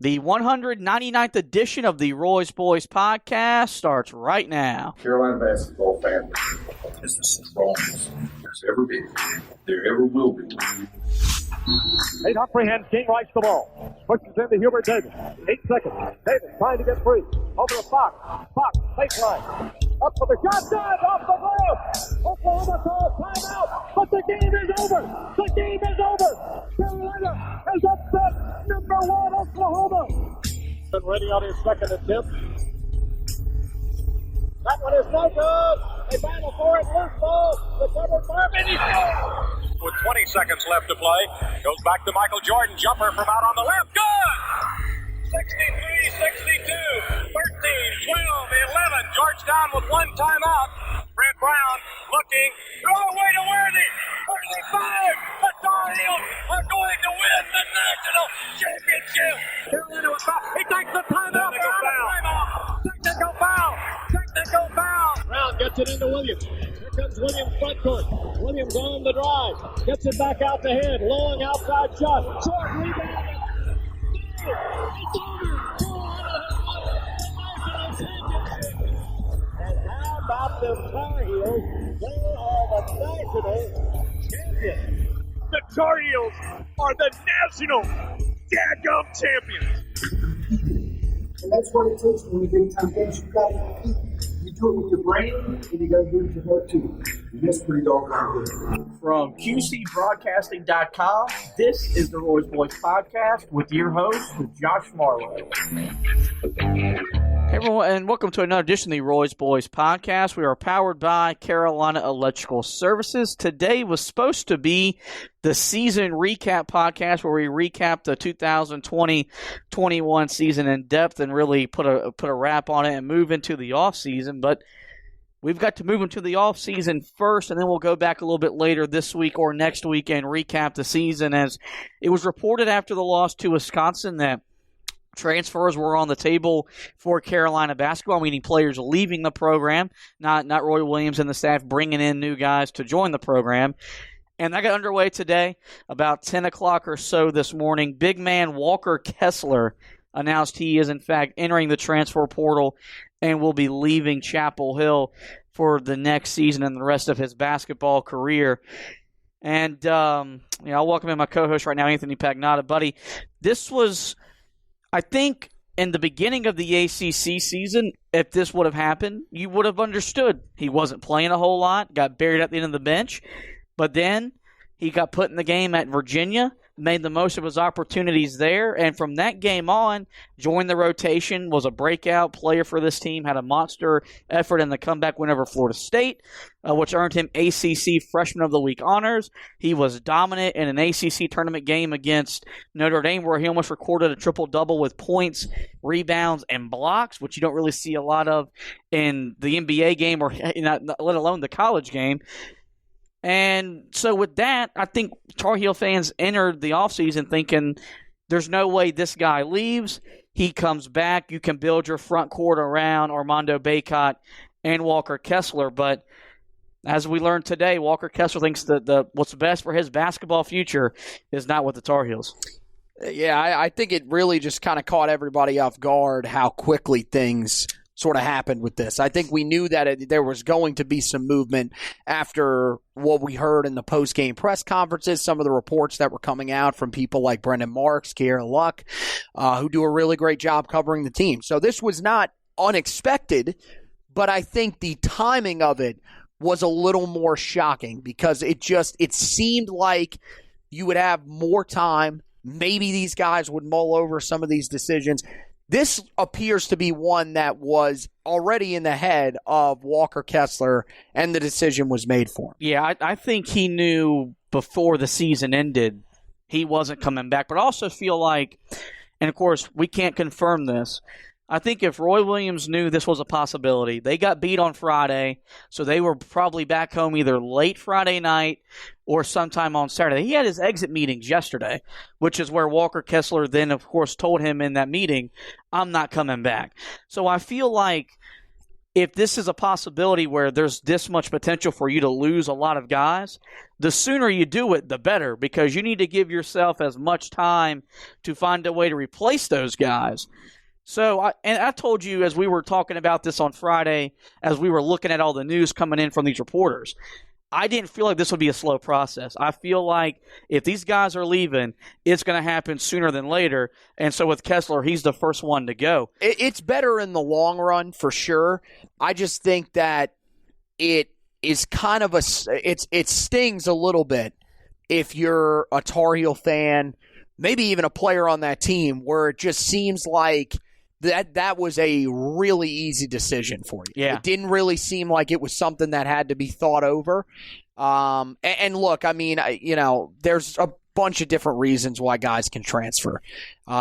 The 199th edition of the Roy's Boys podcast starts right now. Carolina basketball family is the strongest there's ever been. There ever will be. Nate Humphrey hands King Rice the ball. Pushes into Hubert Davis. 8 seconds. Davis trying to get free. Over to Fox. Fox, baseline. Up for the shot. Good. Off the glass. Oklahoma calls timeout. But the game is over. The game is over. Carolina has upset number 1 Oklahoma. Been ready on his second attempt. That one is no good. They battle for it. Loose ball. Recovered Marvin. He scores. With 20 seconds left to play. Goes back to Michael Jordan. Jumper from out on the left. Good! 63, 62, 13, 12, 11. Georgetown with one timeout. Brent Brown looking. Throw away to Worthy. 35. The Tar Heels are going to win the national championship. Carolina with foul. He takes the timeout. Technical foul. Technical foul. Brown gets it into Williams. Comes Williams front court. Williams on the drive. Gets it back out the head. Long outside shot. Short rebound. It's over. And how about the Tar Heels? They are the national champions. The Tar Heels are the national dadgum champions. And that's what it takes when you big time games. You got to compete. You do it with your brain, and you got to do it with your heart too. And that's pretty doggone good. From QCBroadcasting.com, this is the Roy's Boys podcast with your host, Josh Marlowe. Hey everyone, and welcome to another edition of the Roy's Boys podcast. We are powered by Carolina Electrical Services. Today was supposed to be the season recap podcast where we recap the 2020-21 season in depth and really put a wrap on it and move into the off season. But we've got to move into the off season first, and then we'll go back a little bit later this week or next week and recap the season. As it was reported after the loss to Wisconsin that transfers were on the table for Carolina basketball, meaning players leaving the program, not Roy Williams and the staff bringing in new guys to join the program. And that got underway today, about 10 o'clock or so this morning. Big man Walker Kessler announced he is, in fact, entering the transfer portal and will be leaving Chapel Hill for the next season and the rest of his basketball career. And, I'll welcome in my co-host right now, Anthony Pagnotta. Buddy, this was, I think, in the beginning of the ACC season, if this would have happened, you would have understood. He wasn't playing a whole lot, got buried at the end of the bench. But then he got put in the game at Virginia, made the most of his opportunities there, and from that game on, joined the rotation, was a breakout player for this team, had a monster effort in the comeback win over Florida State, which earned him ACC Freshman of the Week honors. He was dominant in an ACC tournament game against Notre Dame where he almost recorded a triple-double with points, rebounds, and blocks, which you don't really see a lot of in the NBA game or let alone the college game. And so with that, I think Tar Heel fans entered the offseason thinking there's no way this guy leaves. He comes back. You can build your front court around Armando Bacot and Walker Kessler. But as we learned today, Walker Kessler thinks that what's best for his basketball future is not with the Tar Heels. Yeah, I think it really just kind of caught everybody off guard how quickly things sort of happened with this. I think we knew that there was going to be some movement after what we heard in the post-game press conferences, some of the reports that were coming out from people like Brendan Marks, Kiera Luck, who do a really great job covering the team. So this was not unexpected, but I think the timing of it was a little more shocking because it seemed like you would have more time. Maybe these guys would mull over some of these decisions. This appears to be one that was already in the head of Walker Kessler, and the decision was made for him. Yeah, I think he knew before the season ended he wasn't coming back. But I also feel like, and of course we can't confirm this, I think if Roy Williams knew this was a possibility, they got beat on Friday, so they were probably back home either late Friday night or sometime on Saturday. He had his exit meetings yesterday, which is where Walker Kessler then, of course, told him in that meeting, I'm not coming back. So I feel like if this is a possibility where there's this much potential for you to lose a lot of guys, the sooner you do it, the better, because you need to give yourself as much time to find a way to replace those guys. So, I told you as we were talking about this on Friday, as we were looking at all the news coming in from these reporters, I didn't feel like this would be a slow process. I feel like if these guys are leaving, it's going to happen sooner than later. And so with Kessler, he's the first one to go. It's better in the long run for sure. I just think that it is kind of it stings a little bit if you're a Tar Heel fan, maybe even a player on that team, where it just seems like that was a really easy decision for you. Yeah. It didn't really seem like it was something that had to be thought over. And look, I mean, there's a bunch of different reasons why guys can transfer.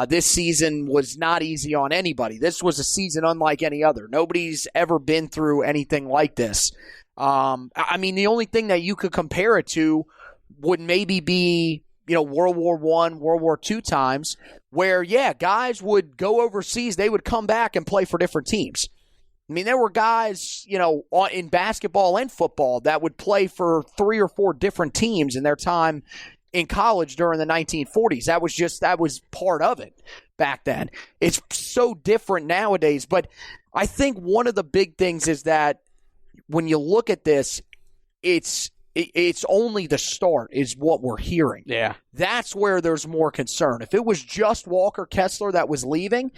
This season was not easy on anybody. This was a season unlike any other. Nobody's ever been through anything like this. I mean, the only thing that you could compare it to would maybe be, World War I, World War II times, where, guys would go overseas. They would come back and play for different teams. I mean, there were guys, in basketball and football that would play for 3 or 4 different teams in their time in college during the 1940s. That was part of it back then. It's so different nowadays. But I think one of the big things is that when you look at this, it's only the start is what we're hearing. Yeah. That's where there's more concern. If it was just Walker Kessler that was leaving,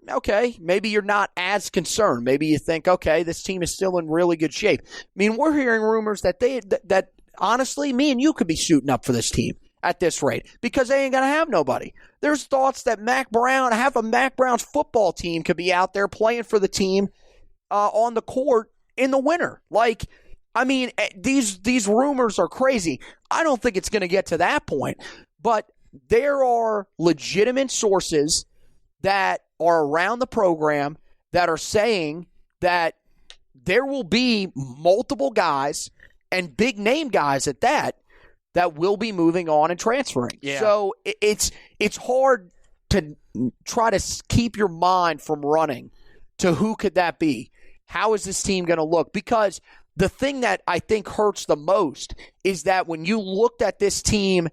okay, maybe you're not as concerned. Maybe you think, okay, this team is still in really good shape. I mean, we're hearing rumors that that honestly, me and you could be suiting up for this team at this rate because they ain't going to have nobody. There's thoughts that half of Mac Brown's football team could be out there playing for the team on the court in the winter. Like, I mean, these rumors are crazy. I don't think it's going to get to that point. But there are legitimate sources that are around the program that are saying that there will be multiple guys and big name guys at that will be moving on and transferring. Yeah. So it's hard to try to keep your mind from running to who could that be? How is this team going to look? Because the thing that I think hurts the most is that when you looked at this team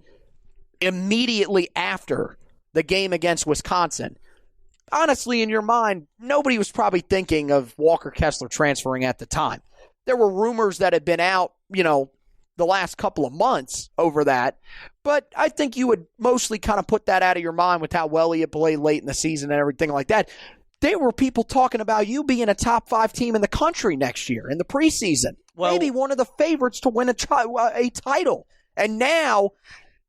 immediately after the game against Wisconsin, honestly, in your mind, nobody was probably thinking of Walker Kessler transferring at the time. There were rumors that had been out, the last couple of months over that, but I think you would mostly kind of put that out of your mind with how well he had played late in the season and everything like that. There were people talking about you being a top 5 team in the country next year in the preseason. Well, maybe one of the favorites to win a title. And now,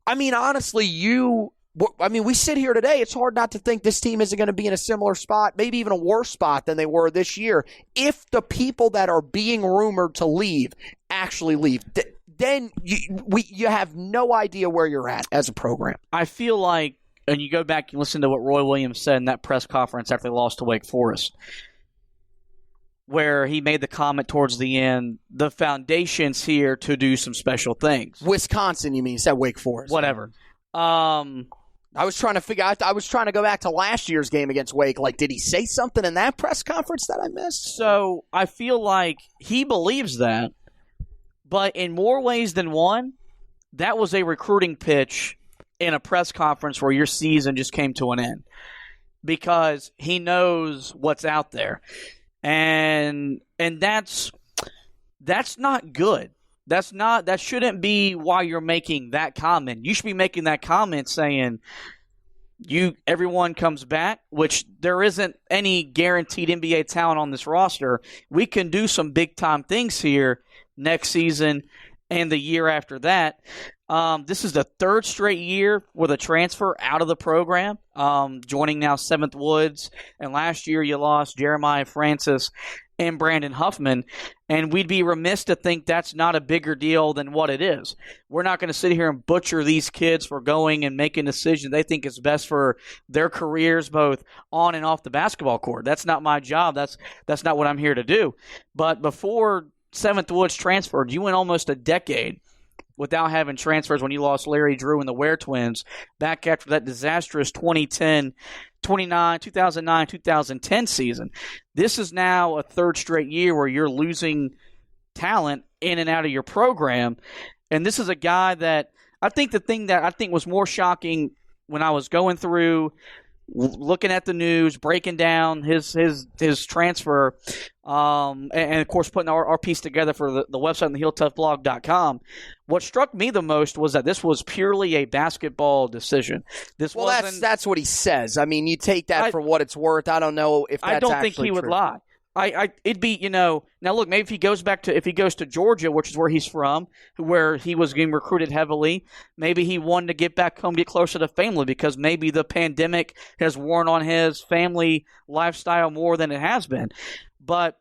I mean, honestly, we sit here today. It's hard not to think this team isn't going to be in a similar spot, maybe even a worse spot than they were this year. If the people that are being rumored to leave actually leave, then you have no idea where you're at as a program. I feel like, and you go back and listen to what Roy Williams said in that press conference after they lost to Wake Forest, where he made the comment towards the end, the foundation's here to do some special things. Wisconsin, you mean? You said Wake Forest. Whatever. I was trying to figure out. I was trying to go back to last year's game against Wake. Like, did he say something in that press conference that I missed? So I feel like he believes that, but in more ways than one, that was a recruiting pitch in a press conference where your season just came to an end because he knows what's out there, and that's not good. That shouldn't be why you're making that comment. You should be making that comment saying everyone comes back, which there isn't any guaranteed NBA talent on this roster. We can do some big time things here next season and the year after that. This is the 3rd straight year with a transfer out of the program, joining now 7th Woods. And last year you lost Jeremiah Francis and Brandon Huffman, and we'd be remiss to think that's not a bigger deal than what it is. We're not going to sit here and butcher these kids for going and making decisions they think is best for their careers, both on and off the basketball court. That's not my job. That's not what I'm here to do. But before 7th Woods transferred, you went almost a decade without having transfers when you lost Larry Drew and the Ware twins back after that disastrous 2009-2010 season. This is now a third straight year where you're losing talent in and out of your program. And this is a guy that I think the thing that I think was more shocking when I was going through looking at the news, breaking down his transfer, and of course putting our piece together for the website on theheeltoughblog.com. What struck me the most was that this was purely a basketball decision. That's what he says. I mean, you take that for what it's worth. I don't know if that's I don't actually think he true. would lie. It'd be, now look, maybe if he goes to Georgia, which is where he's from, where he was getting recruited heavily, maybe he wanted to get back home, get closer to family, because maybe the pandemic has worn on his family lifestyle more than it has been. But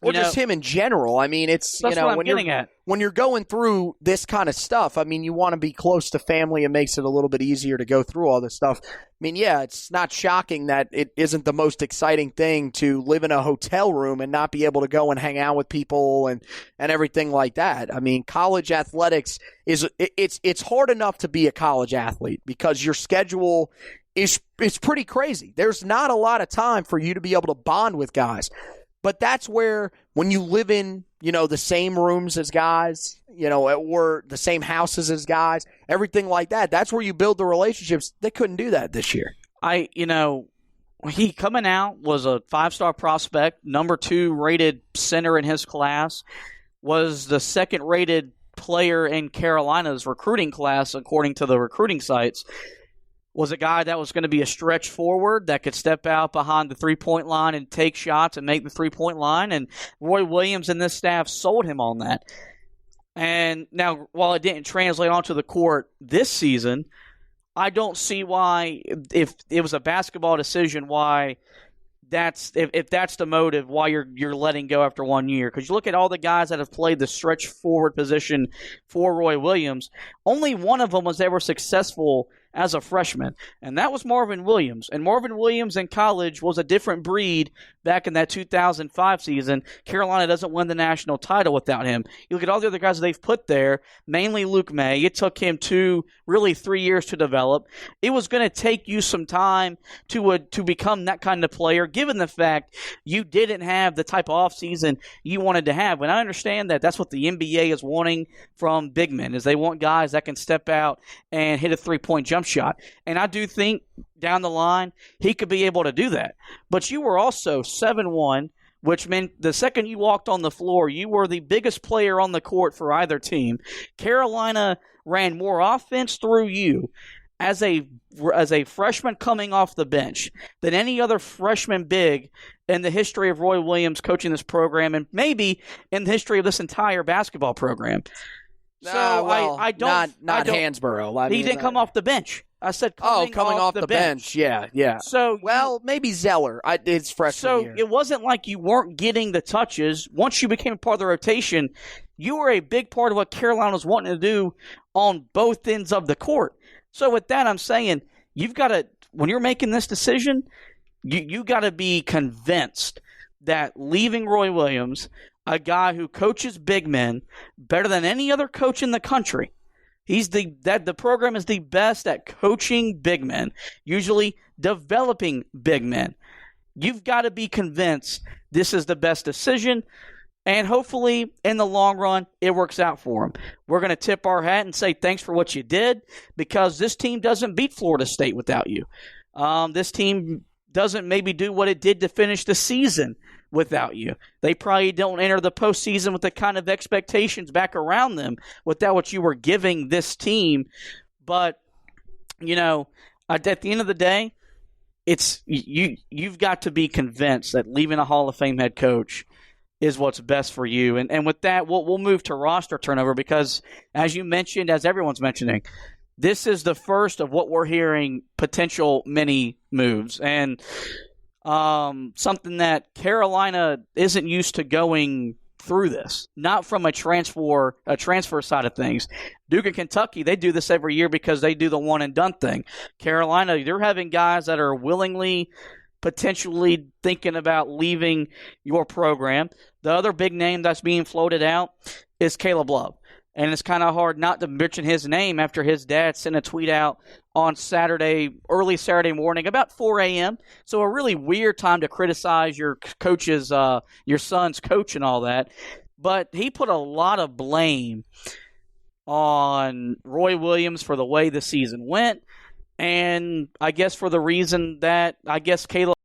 or just him in general. I mean, it's that's what I'm getting at. When you're going through this kind of stuff, I mean, you want to be close to family. It makes it a little bit easier to go through all this stuff. I mean, yeah, it's not shocking that it isn't the most exciting thing to live in a hotel room and not be able to go and hang out with people and everything like that. I mean, college athletics it's hard enough to be a college athlete because your schedule is pretty crazy. There's not a lot of time for you to be able to bond with guys. But that's where, when you live in, the same rooms as guys, or the same houses as guys, everything like that, that's where you build the relationships. They couldn't do that this year. He coming out was a 5-star prospect, number 2 rated center in his class, was the 2nd rated player in Carolina's recruiting class, according to the recruiting sites. Was a guy that was going to be a stretch forward that could step out behind the three-point line and take shots and make the three-point line. And Roy Williams and this staff sold him on that. And now, while it didn't translate onto the court this season, I don't see why, if it was a basketball decision, why if that's the motive, why you're letting go after 1 year. Because you look at all the guys that have played the stretch forward position for Roy Williams, only one of them was ever successful as a freshman, and that was Marvin Williams. And Marvin Williams in college was a different breed back in that 2005 season. Carolina doesn't win the national title without him. You look at all the other guys that they've put there, mainly Luke May. It took him 3 years to develop. It was going to take you some time to become that kind of player, given the fact you didn't have the type of offseason you wanted to have. And I understand that that's what the NBA is wanting from big men, is they want guys that can step out and hit a three-point jump shot. And I do think down the line he could be able to do that. But you were also 7-1, which meant the second you walked on the floor, you were the biggest player on the court for either team. Carolina ran more offense through you as a freshman coming off the bench than any other freshman big in the history of Roy Williams coaching this program, and maybe in the history of this entire basketball program. So I don't. Not Hansborough. He didn't come off the bench. I said coming off the bench. Yeah. So maybe Zeller. It's freshman year. So it wasn't like you weren't getting the touches. Once you became a part of the rotation, you were a big part of what Carolina was wanting to do on both ends of the court. So with that, I'm saying you've got to, when you're making this decision, you got to be convinced that leaving Roy Williams, a guy who coaches big men better than any other coach in the country. The program is the best at coaching big men, usually developing big men. You've got to be convinced this is the best decision, and hopefully in the long run it works out for him. We're going to tip our hat and say thanks for what you did, because this team doesn't beat Florida State without you. This team doesn't maybe do what it did to finish the season without you. They probably don't enter the postseason with the kind of expectations back around them without what you were giving this team. But, at the end of the day, it's you've got to be convinced that leaving a Hall of Fame head coach is what's best for you. And with that, we'll move to roster turnover, because, as you mentioned, as everyone's mentioning, this is the first of what we're hearing potential mini moves. And something that Carolina isn't used to going through this, not from a transfer side of things. Duke and Kentucky, they do this every year because they do the one and done thing. Carolina, they're having guys that are willingly, potentially thinking about leaving your program. The other big name that's being floated out is Caleb Love. And it's kind of hard not to mention his name after his dad sent a tweet out on early Saturday morning, about 4 a.m. So a really weird time to criticize your coach's, your son's coach and all that. But he put a lot of blame on Roy Williams for the way the season went. And I guess for the reason that Caleb